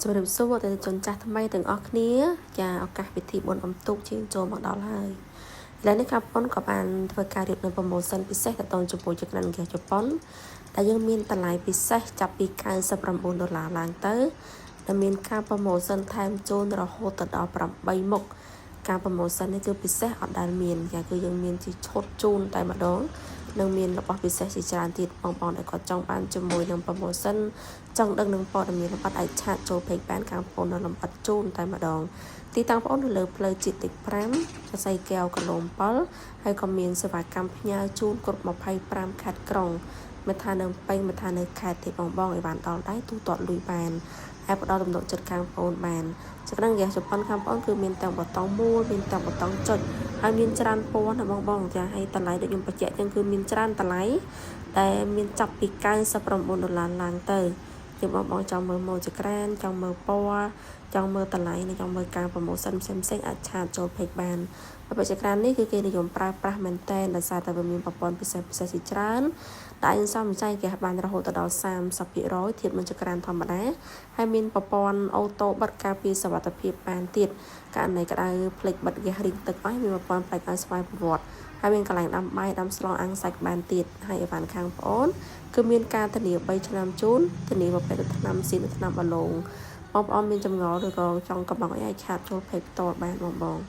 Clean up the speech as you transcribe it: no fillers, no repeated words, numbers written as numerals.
ជំរាបសួរទៅជនចាស់ថ្មីទាំងអស់គ្នាចាឱកាសពិធីបុណ្យអុំទូកជាងចូលមកដល់ហើយឥឡូវនេះកាប៉ុនក៏បានធ្វើការរៀបនៅប្រម៉ូសិនពិសេសទៅជាមួយចក្រានហ្គាសជប៉ុនដែលយើងមានតម្លៃពិសេសចាប់ពី$99ឡើងទៅដែលមានការប្រម៉ូសិនថែមជូនរហូតដល់8មុខការប្រម៉ូសិននេះគឺពិសេសអត់ដែលមានចាគឺយើងមានជាឈុតជូនតែម្ដងនឹងមានរបស់ពិសេសជាច្រើនទៀតបងប្អូនដែលគាត់ចង់បានជាមួយនឹងប្រម៉ូសិនចង់ដឹងនឹងព័ត៌មានលម្អិតអាចឆាតចូល page បានខាងបងប្អូននៅលម្អិតជូនតែម្ដងទីតាំងបងប្អូននៅលើផ្លូវជាតិទី5សរសៃកែវកន្លង7ហើយក៏មានសេវាកម្មផ្ញើជូនគ្រប់25ខេត្តក្រុងមិនថានៅពេញមិនថានៅខេត្តទេបងឲ្យបានដល់ដៃទូទាត់លុយបានហើយផ្ដល់ទំនុកចិត្តខាងបងប្អូនបានចក្រានហ្គាសជប៉ុនខាងបងប្អូនគឺមានទាំងប៊ូតុងមូលមានទាំងប៊ូតុងចុចហើយមានច្រើនពណ៌ណាបងចាហើយតម្លៃដូចខ្ញុំបញ្ជាក់ចឹងគឺមានច្រើនតម្លៃដែលមានចាប់ពី$99ឡើងទៅជាបងចង់មើលម៉ូចក្រានចង់មើលពណ៌ចង់មើលតម្លៃនិងចង់មើលការប្រម៉ូសិនផ្សេងអាចឆាតចូល page បានហើយចក្រាននេះគឺគេនិយមប្រើប្រាស់មែនតើដោយសារតែវាមានប្រព័ន្ធពិសេសជាច្រើនដែលសំចៃគេបានរហូតដល់30%ធៀបនឹងចក្រានធម្មតាហើយមានប្រព័ន្ធអូតូបិទការពារសុវត្ថិភាពបានទៀតករណីក្តៅភ្លេចបិទហ្គាសរីងទឹកអស់មានប្រព័ន្ធផ្លេចឲ្យស្វ័យប្រវត្តិហើយមានកន្លែងដាំបាយដាំស្លអាំងសាច់បានទៀតហើយអីវ៉ាន់ខាងប្អូនគឺមានការធានា3ឆ្នាំជូនធានាប្រភេទថ្នាំស៊ីនថ្នាំអាឡូងបងប្អូនមានចម្ងល់ឬក៏ចង់កំងអីអាចឆាតចូល page ផ្ទាល់បានបង